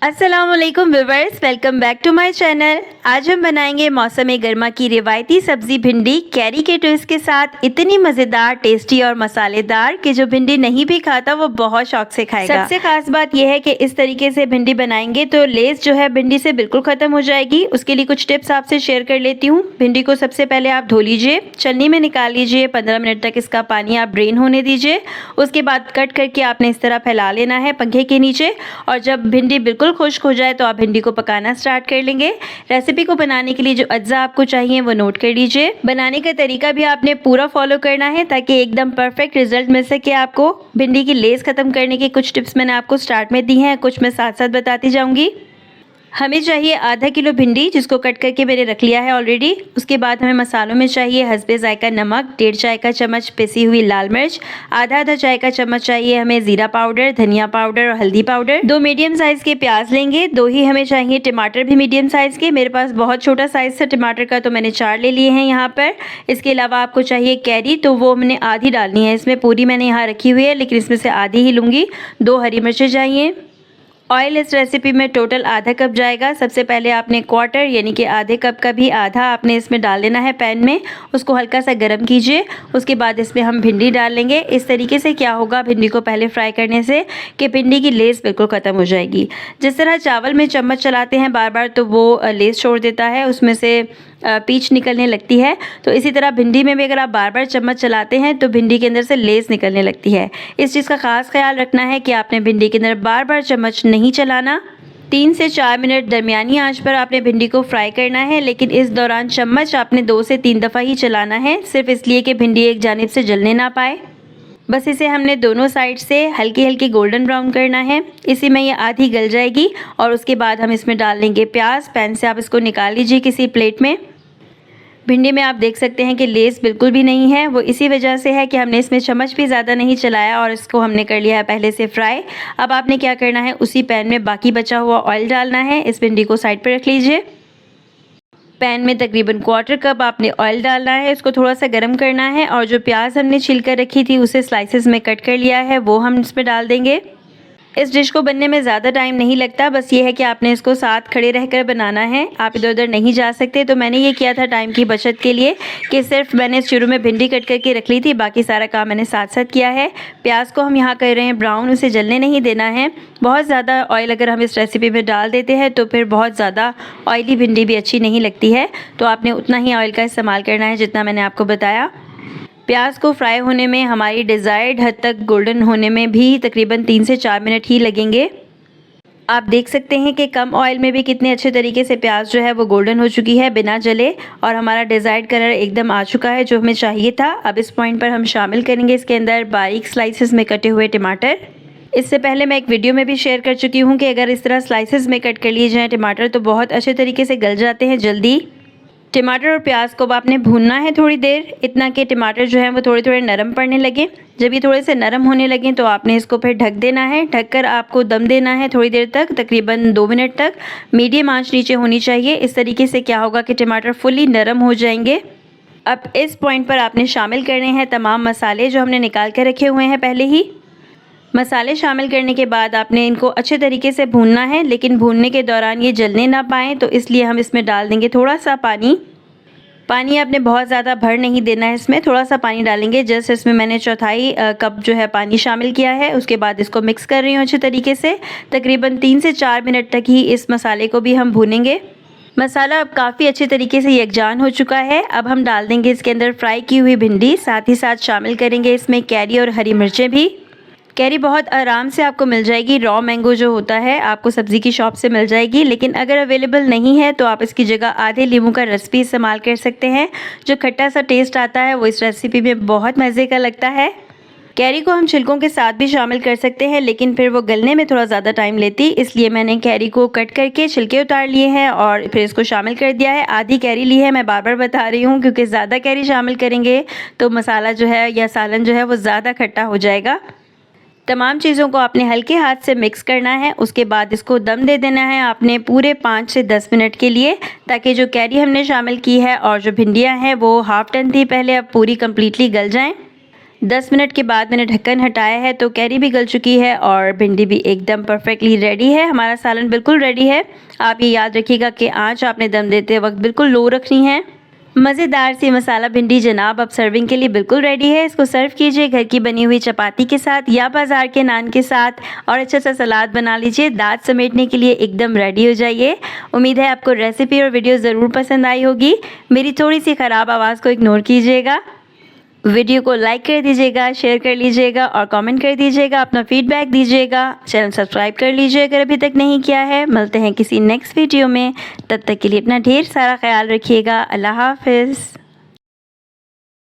अस्सलामुअलैकुम viewers, welcome back to my channel. आज हम बनाएंगे मौसम गर्मा की रिवायती सब्जी भिंडी कैरी के ट्विस्ट के साथ। इतनी मज़ेदार, टेस्टी और मसालेदार कि जो भिंडी नहीं भी खाता वो बहुत शौक से खाएगा। सबसे खास बात यह है कि इस तरीके से भिंडी बनाएंगे तो लेस जो है भिंडी से बिल्कुल ख़त्म हो जाएगी। उसके लिए कुछ टिप्स आपसे शेयर कर लेती हूँ। भिंडी को सबसे पहले आप धो लीजिए, छलनी में निकाल लीजिए, 15 मिनट तक इसका पानी आप ड्रेन होने दीजिए। उसके बाद कट करके आपने इस तरह फैला लेना है पंखे के नीचे, और जब भिंडी बिल्कुल खुश्क हो जाए तो आप भिंडी को पकाना स्टार्ट कर लेंगे। रेसिपी को बनाने के लिए जो अज्जा आपको चाहिए वो नोट कर लीजिए। बनाने का तरीका भी आपने पूरा फॉलो करना है ताकि एकदम परफेक्ट रिजल्ट मिल सके आपको। भिंडी की लेस खत्म करने की कुछ टिप्स मैंने आपको स्टार्ट में दी हैं, कुछ मैं साथ साथ बताती जाऊंगी। हमें चाहिए आधा किलो भिंडी, जिसको कट करके मैंने रख लिया है ऑलरेडी। उसके बाद हमें मसालों में चाहिए हस्बे जायका नमक, 1.5 चाय का चम्मच पिसी हुई लाल मिर्च, आधा चाय का चम्मच चाहिए हमें जीरा पाउडर, धनिया पाउडर और हल्दी पाउडर। 2 मीडियम साइज के प्याज लेंगे, 2 ही हमें चाहिए टमाटर भी मीडियम साइज के। मेरे पास बहुत छोटा साइज था टमाटर का तो मैंने 4 ले लिए हैं यहाँ पर। इसके अलावा आपको चाहिए कैरी, तो वो मैंने आधी डालनी है इसमें, पूरी मैंने यहाँ रखी हुई है लेकिन इसमें से आधी ही लूँगी। 2 हरी मिर्चें चाहिए। ऑयल इस रेसिपी में टोटल आधा कप जाएगा। सबसे पहले आपने क्वार्टर यानी कि आधे कप का भी आधा आपने इसमें डाल लेना है पैन में। उसको हल्का सा गर्म कीजिए। उसके बाद इसमें हम भिंडी डाल लेंगे। इस तरीके से क्या होगा भिंडी को पहले फ्राई करने से कि भिंडी की लेस बिल्कुल ख़त्म हो जाएगी। जिस तरह चावल में चम्मच चलाते हैं बार बार तो वो लेस छोड़ देता है, उसमें से पीच निकलने लगती है, तो इसी तरह भिंडी में भी अगर आप बार बार चम्मच चलाते हैं तो भिंडी के अंदर से लेस निकलने लगती है। इस चीज़ का ख़ास ख्याल रखना है कि आपने भिंडी के अंदर बार बार चम्मच नहीं चलाना। 3 से 4 मिनट दरमियानी आंच पर आपने भिंडी को फ्राई करना है, लेकिन इस दौरान चम्मच आपने 2 से 3 दफ़ा ही चलाना है, सिर्फ इसलिए कि भिंडी एक जानिब से जलने ना पाए। बस इसे हमने दोनों साइड से हल्की हल्की गोल्डन ब्राउन करना है। इसी में ये आधी गल जाएगी और उसके बाद हम इसमें डाल लेंगे प्याज। पैन से आप इसको निकाल लीजिए किसी प्लेट में। भिंडी में आप देख सकते हैं कि लेस बिल्कुल भी नहीं है, वो इसी वजह से है कि हमने इसमें चम्मच भी ज़्यादा नहीं चलाया और इसको हमने कर लिया है पहले से फ्राई। अब आपने क्या करना है, उसी पैन में बाकी बचा हुआ ऑयल डालना है। इस भिंडी को साइड पर रख लीजिए। पैन में तकरीबन क्वार्टर कप आपने ऑयल डालना है, इसको थोड़ा सा गर्म करना है और जो प्याज हमने छिल कर रखी थी उसे स्लाइसेस में कट कर लिया है वो हम इसमें डाल देंगे। इस डिश को बनने में ज़्यादा टाइम नहीं लगता, बस ये है कि आपने इसको साथ खड़े रहकर बनाना है, आप इधर उधर नहीं जा सकते। तो मैंने ये किया था टाइम की बचत के लिए कि सिर्फ मैंने शुरू में भिंडी कट करके रख ली थी, बाकी सारा काम मैंने साथ साथ किया है। प्याज को हम यहाँ कर रहे हैं ब्राउन, उसे जलने नहीं देना है। बहुत ज़्यादा ऑयल अगर हम इस रेसिपी में डाल देते हैं तो फिर बहुत ज़्यादा ऑयली भिंडी भी अच्छी नहीं लगती है, तो आपने उतना ही ऑयल का इस्तेमाल करना है जितना मैंने आपको बताया। प्याज को फ्राई होने में, हमारी डिज़ायर्ड हद तक गोल्डन होने में भी तकरीबन 3 से 4 मिनट ही लगेंगे। आप देख सकते हैं कि कम ऑयल में भी कितने अच्छे तरीके से प्याज जो है वो गोल्डन हो चुकी है बिना जले, और हमारा डिज़ायर्ड कलर एकदम आ चुका है जो हमें चाहिए था। अब इस पॉइंट पर हम शामिल करेंगे इसके अंदर बारीक स्लाइसेस में कटे हुए टमाटर। इससे पहले मैं एक वीडियो में भी शेयर कर चुकी हूँ कि अगर इस तरह स्लाइसेस में कट कर लिए जाएँ टमाटर तो बहुत अच्छे तरीके से गल जाते हैं जल्दी। टमाटर और प्याज को आपने भूनना है थोड़ी देर, इतना कि टमाटर जो है वो थोड़े थोड़े नरम पड़ने लगे। जब ये थोड़े से नरम होने लगे तो आपने इसको फिर ढक देना है। ढककर आपको दम देना है थोड़ी देर तक, तकरीबन 2 मिनट तक। मीडियम आंच नीचे होनी चाहिए। इस तरीके से क्या होगा कि टमाटर फुली नरम हो जाएंगे। अब इस पॉइंट पर आपने शामिल करने हैं तमाम मसाले जो हमने निकाल कर रखे हुए हैं पहले ही। मसाले शामिल करने के बाद आपने इनको अच्छे तरीके से भूनना है, लेकिन भूनने के दौरान ये जलने ना पाएँ, तो इसलिए हम इसमें डाल देंगे थोड़ा सा पानी। पानी आपने बहुत ज़्यादा भर नहीं देना है, इसमें थोड़ा सा पानी डालेंगे। जस्ट इसमें मैंने 1/4 कप जो है पानी शामिल किया है। उसके बाद इसको मिक्स कर रही हूँ अच्छे तरीके से। तकरीबन 3 से 4 मिनट तक ही इस मसाले को भी हम भूनेंगे। मसाला अब काफ़ी अच्छे तरीके से यकजान हो चुका है। अब हम डाल देंगे इसके अंदर फ्राई की हुई भिंडी, साथ ही साथ शामिल करेंगे इसमें कैरी और हरी मिर्चें भी। कैरी बहुत आराम से आपको मिल जाएगी, रॉ मैंगो जो होता है आपको सब्ज़ी की शॉप से मिल जाएगी, लेकिन अगर अवेलेबल नहीं है तो आप इसकी जगह आधे नींबू का रस भी इस्तेमाल कर सकते हैं। जो खट्टा सा टेस्ट आता है वो इस रेसिपी में बहुत मज़े का लगता है। कैरी को हम छिलकों के साथ भी शामिल कर सकते हैं, लेकिन फिर वो गलने में थोड़ा ज़्यादा टाइम लेती, इसलिए मैंने कैरी को कट करके छिलके उतार लिए हैं और फिर इसको शामिल कर दिया है। आधी कैरी ली है, मैं बार बार बता रही हूँ, क्योंकि ज़्यादा कैरी शामिल करेंगे तो मसाला जो है या सालन जो है वो ज़्यादा खट्टा हो जाएगा। तमाम चीज़ों को आपने हल्के हाथ से मिक्स करना है। उसके बाद इसको दम दे देना है आपने पूरे 5 से 10 मिनट के लिए, ताकि जो कैरी हमने शामिल की है और जो भिंडियाँ हैं वो हाफ टन थी पहले, अब पूरी कम्प्लीटली गल जाएं। 10 मिनट के बाद मैंने ढक्कन हटाया है तो कैरी भी गल चुकी है और भिंडी भी एकदम परफेक्टली रेडी है। हमारा सालन बिल्कुल रेडी है। आप ये याद रखिएगा कि आँच आपने दम देते वक्त बिल्कुल लो रखनी है। मज़ेदार सी मसाला भिंडी जनाब अब सर्विंग के लिए बिल्कुल रेडी है। इसको सर्व कीजिए घर की बनी हुई चपाती के साथ या बाज़ार के नान के साथ और अच्छा सा सलाद बना लीजिए। दांत समेटने के लिए एकदम रेडी हो जाइए। उम्मीद है आपको रेसिपी और वीडियो ज़रूर पसंद आई होगी। मेरी थोड़ी सी ख़राब आवाज़ को इग्नोर कीजिएगा। वीडियो को लाइक कर दीजिएगा, शेयर कर लीजिएगा और कमेंट कर दीजिएगा, अपना फीडबैक दीजिएगा। चैनल सब्सक्राइब कर लीजिए अगर अभी तक नहीं किया है। मिलते हैं किसी नेक्स्ट वीडियो में, तब तक के लिए अपना ढेर सारा ख्याल रखिएगा। अल्लाह हाफ़िज़।